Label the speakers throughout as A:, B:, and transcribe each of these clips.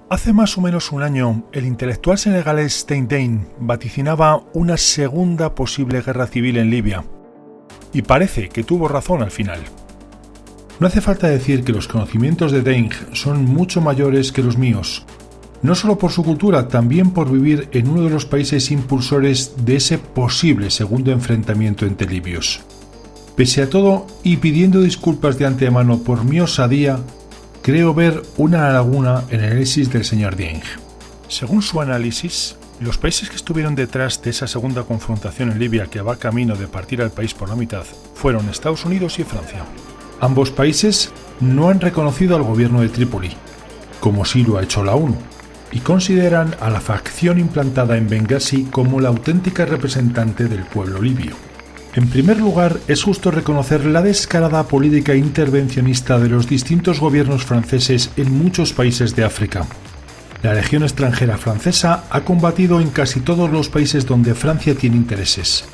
A: Hace más o menos un año, el intelectual senegalés Steindane vaticinaba una segunda posible guerra civil en Libia. Y parece que tuvo razón al final. No hace falta decir que los conocimientos de Deng son mucho mayores que los míos. No solo por su cultura, también por vivir en uno de los países impulsores de ese posible segundo enfrentamiento entre libios. Pese a todo, y pidiendo disculpas de antemano por mi osadía, creo ver una laguna en el análisis del señor Deng. Según su análisis, los países que estuvieron detrás de esa segunda confrontación en Libia que va camino de partir al país por la mitad fueron Estados Unidos y Francia. Ambos países no han reconocido al gobierno de Trípoli, como sí lo ha hecho la ONU, y consideran a la facción implantada en Bengasi como la auténtica representante del pueblo libio. En primer lugar, es justo reconocer la descarada política intervencionista de los distintos gobiernos franceses en muchos países de África. La Legión extranjera francesa ha combatido en casi todos los países donde Francia tiene intereses.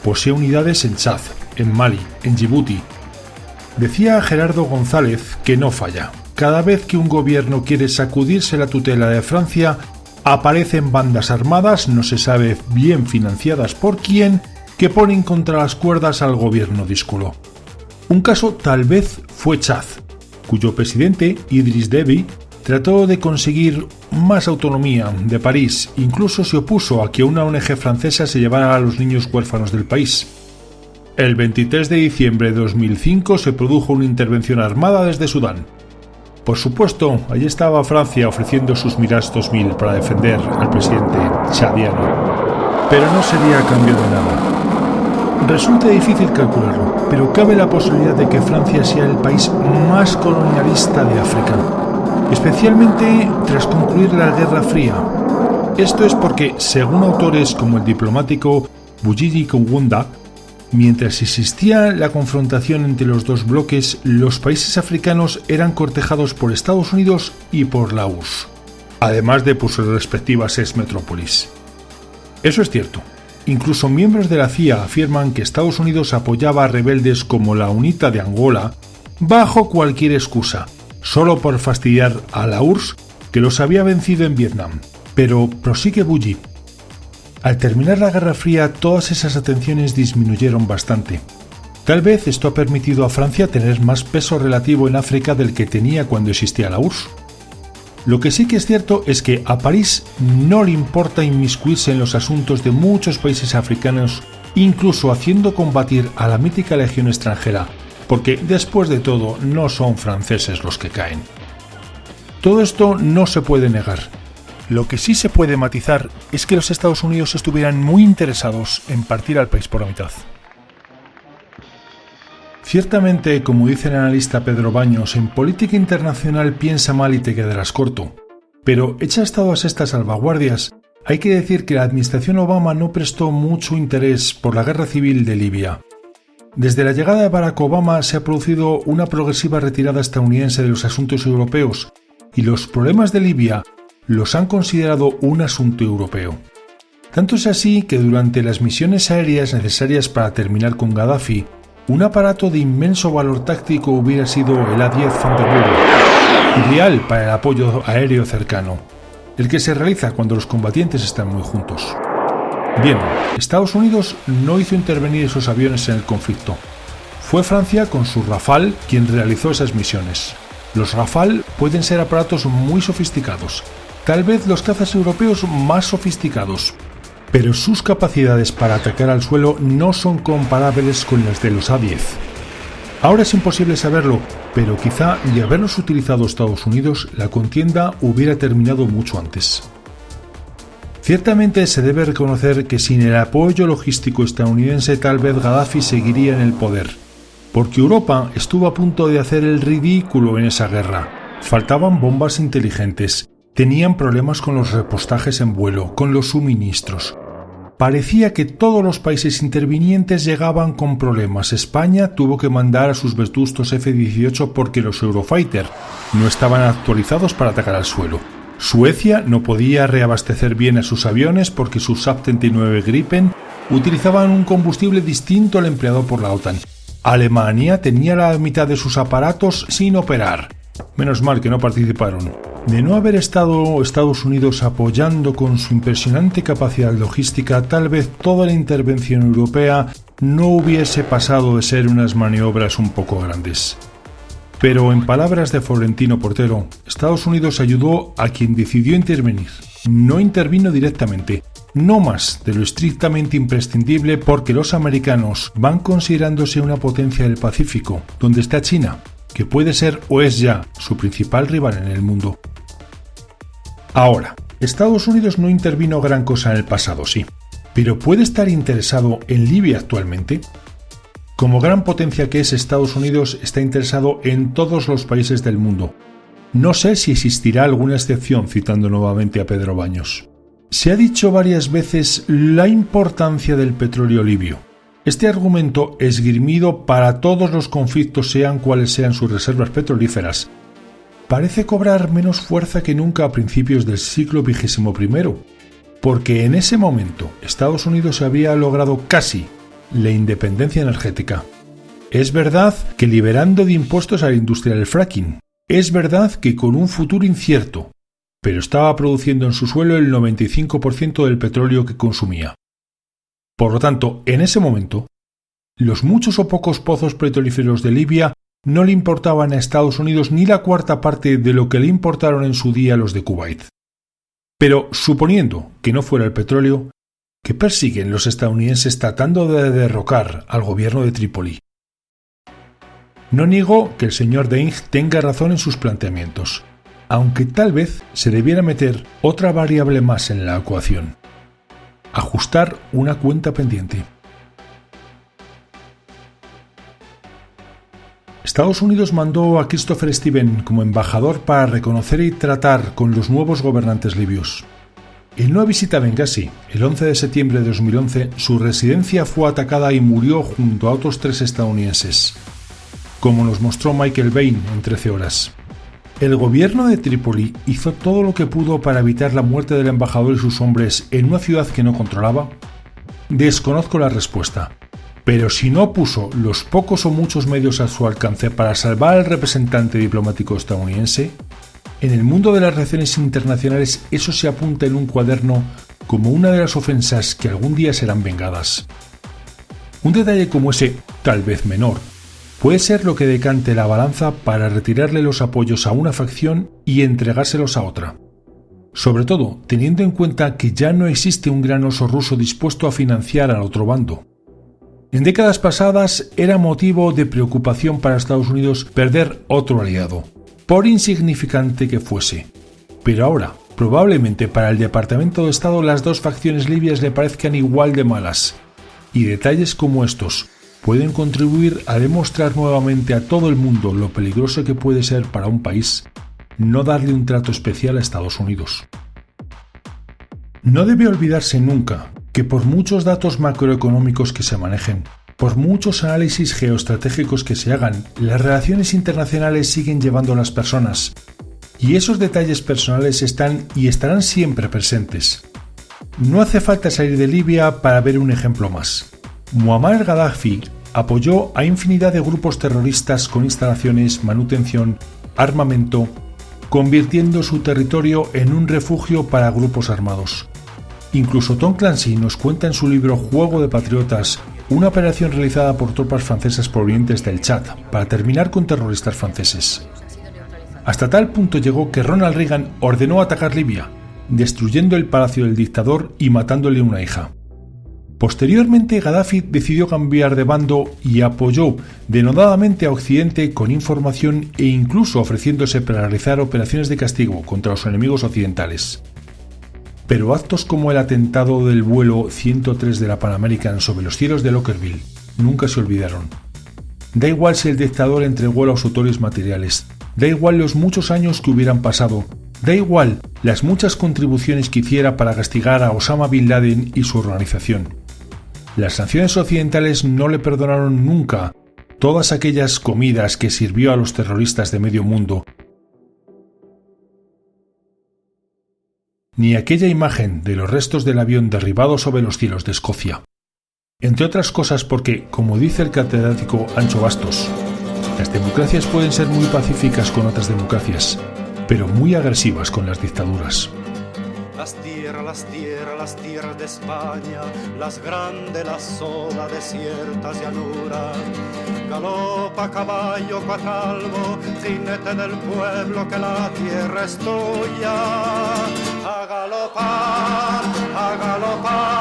A: Posee unidades en Chad, en Mali, en Djibouti. Decía Gerardo González que no falla. Cada vez que un gobierno quiere sacudirse la tutela de Francia, aparecen bandas armadas, no se sabe bien financiadas por quién, que ponen contra las cuerdas al gobierno díscolo. Un caso tal vez fue Chad, cuyo presidente, Idriss Déby, trató de conseguir más autonomía de París, incluso se opuso a que una ONG francesa se llevara a los niños huérfanos del país. El 23 de diciembre de 2005 se produjo una intervención armada desde Sudán. Por supuesto, allí estaba Francia ofreciendo sus Mirage 2000 para defender al presidente chadiano, pero no sería a cambio de nada. Resulta difícil calcularlo, pero cabe la posibilidad de que Francia sea el país más colonialista de África, especialmente tras concluir la Guerra Fría. Esto es porque, según autores como el diplomático Bujiji Kugunda, mientras existía la confrontación entre los dos bloques, los países africanos eran cortejados por Estados Unidos y por la URSS, además de por sus respectivas ex-metrópolis. Eso es cierto. Incluso miembros de la CIA afirman que Estados Unidos apoyaba a rebeldes como la UNITA de Angola bajo cualquier excusa, solo por fastidiar a la URSS que los había vencido en Vietnam. Pero prosigue Bujiji. Al terminar la Guerra Fría, todas esas atenciones disminuyeron bastante. Tal vez esto ha permitido a Francia tener más peso relativo en África del que tenía cuando existía la URSS. Lo que sí que es cierto es que a París no le importa inmiscuirse en los asuntos de muchos países africanos, incluso haciendo combatir a la mítica Legión extranjera, porque después de todo no son franceses los que caen. Todo esto no se puede negar. Lo que sí se puede matizar es que los Estados Unidos estuvieran muy interesados en partir al país por la mitad. Ciertamente, como dice el analista Pedro Baños, en política internacional piensa mal y te quedarás corto. Pero hechas todas estas salvaguardias, hay que decir que la administración Obama no prestó mucho interés por la guerra civil de Libia. Desde la llegada de Barack Obama se ha producido una progresiva retirada estadounidense de los asuntos europeos, y los problemas de Libia los han considerado un asunto europeo. Tanto es así que durante las misiones aéreas necesarias para terminar con Gaddafi, un aparato de inmenso valor táctico hubiera sido el A-10 Thunderbird, ideal para el apoyo aéreo cercano, el que se realiza cuando los combatientes están muy juntos. Bien, Estados Unidos no hizo intervenir esos aviones en el conflicto. Fue Francia con su Rafale quien realizó esas misiones. Los Rafale pueden ser aparatos muy sofisticados, tal vez los cazas europeos más sofisticados, pero sus capacidades para atacar al suelo no son comparables con las de los A-10. Ahora es imposible saberlo, pero quizá de haberlos utilizado Estados Unidos, la contienda hubiera terminado mucho antes. Ciertamente se debe reconocer que sin el apoyo logístico estadounidense tal vez Gaddafi seguiría en el poder, porque Europa estuvo a punto de hacer el ridículo en esa guerra. Faltaban bombas inteligentes, tenían problemas con los repostajes en vuelo, con los suministros. Parecía que todos los países intervinientes llegaban con problemas. España tuvo que mandar a sus vetustos F-18 porque los Eurofighter no estaban actualizados para atacar al suelo. Suecia no podía reabastecer bien a sus aviones porque sus SAP-39 Gripen utilizaban un combustible distinto al empleado por la OTAN. Alemania tenía la mitad de sus aparatos sin operar. Menos mal que no participaron. De no haber estado Estados Unidos apoyando con su impresionante capacidad logística, tal vez toda la intervención europea no hubiese pasado de ser unas maniobras un poco grandes. Pero en palabras de Florentino Portero, Estados Unidos ayudó a quien decidió intervenir. No intervino directamente, no más de lo estrictamente imprescindible porque los americanos van considerándose una potencia del Pacífico, donde está China, que puede ser o es ya su principal rival en el mundo. Ahora, Estados Unidos no intervino gran cosa en el pasado, sí, pero ¿puede estar interesado en Libia actualmente? Como gran potencia que es, Estados Unidos está interesado en todos los países del mundo. No sé si existirá alguna excepción, citando nuevamente a Pedro Baños. Se ha dicho varias veces la importancia del petróleo libio. Este argumento, esgrimido para todos los conflictos, sean cuales sean sus reservas petrolíferas, parece cobrar menos fuerza que nunca a principios del siglo XXI, porque en ese momento Estados Unidos había logrado casi la independencia energética. Es verdad que liberando de impuestos a la industria del fracking. Es verdad que con un futuro incierto, pero estaba produciendo en su suelo el 95% del petróleo que consumía. Por lo tanto, en ese momento, los muchos o pocos pozos petrolíferos de Libia no le importaban a Estados Unidos ni la cuarta parte de lo que le importaron en su día los de Kuwait. Pero suponiendo que no fuera el petróleo, ¿qué persiguen los estadounidenses tratando de derrocar al gobierno de Trípoli? No niego que el señor Deing tenga razón en sus planteamientos, aunque tal vez se debiera meter otra variable más en la ecuación: ajustar una cuenta pendiente. Estados Unidos mandó a Christopher Stevens como embajador para reconocer y tratar con los nuevos gobernantes libios. En una visita a Bengasi, el 11 de septiembre de 2011, su residencia fue atacada y murió junto a otros 3 estadounidenses, como nos mostró Michael Bain en 13 horas. El gobierno de Trípoli hizo todo lo que pudo para evitar la muerte del embajador y sus hombres en una ciudad que no controlaba. Desconozco la respuesta, pero si no puso los pocos o muchos medios a su alcance para salvar al representante diplomático estadounidense, en el mundo de las relaciones internacionales eso se apunta en un cuaderno como una de las ofensas que algún día serán vengadas. Un detalle como ese, tal vez menor, puede ser lo que decante la balanza para retirarle los apoyos a una facción y entregárselos a otra. Sobre todo, teniendo en cuenta que ya no existe un gran oso ruso dispuesto a financiar al otro bando. En décadas pasadas era motivo de preocupación para Estados Unidos perder otro aliado, por insignificante que fuese. Pero ahora, probablemente para el Departamento de Estado las dos facciones libias le parezcan igual de malas, y detalles como estos pueden contribuir a demostrar nuevamente a todo el mundo lo peligroso que puede ser para un país no darle un trato especial a Estados Unidos. No debe olvidarse nunca que por muchos datos macroeconómicos que se manejen, por muchos análisis geoestratégicos que se hagan, las relaciones internacionales siguen llevando a las personas, y esos detalles personales están y estarán siempre presentes. No hace falta salir de Libia para ver un ejemplo más. Muammar Gaddafi apoyó a infinidad de grupos terroristas con instalaciones, manutención, armamento, convirtiendo su territorio en un refugio para grupos armados. Incluso Tom Clancy nos cuenta en su libro Juego de Patriotas una operación realizada por tropas francesas provenientes del Chad para terminar con terroristas franceses. Hasta tal punto llegó que Ronald Reagan ordenó atacar Libia, destruyendo el palacio del dictador y matándole una hija. Posteriormente, Gaddafi decidió cambiar de bando y apoyó denodadamente a Occidente con información e incluso ofreciéndose para realizar operaciones de castigo contra los enemigos occidentales. Pero actos como el atentado del vuelo 103 de la Pan American sobre los cielos de Lockerbie nunca se olvidaron. Da igual si el dictador entregó los autores materiales, da igual los muchos años que hubieran pasado, da igual las muchas contribuciones que hiciera para castigar a Osama Bin Laden y su organización. Las naciones occidentales no le perdonaron nunca todas aquellas comidas que sirvió a los terroristas de medio mundo, ni aquella imagen de los restos del avión derribado sobre los cielos de Escocia. Entre otras cosas porque, como dice el catedrático Ancho Bastos, las democracias pueden ser muy pacíficas con otras democracias, pero muy agresivas con las dictaduras.
B: Las tierras de España, las grandes, las solas, desiertas llanuras. Galopa caballo cuatralbo, jinete del pueblo, que la tierra es tuya. A galopar, a galopar.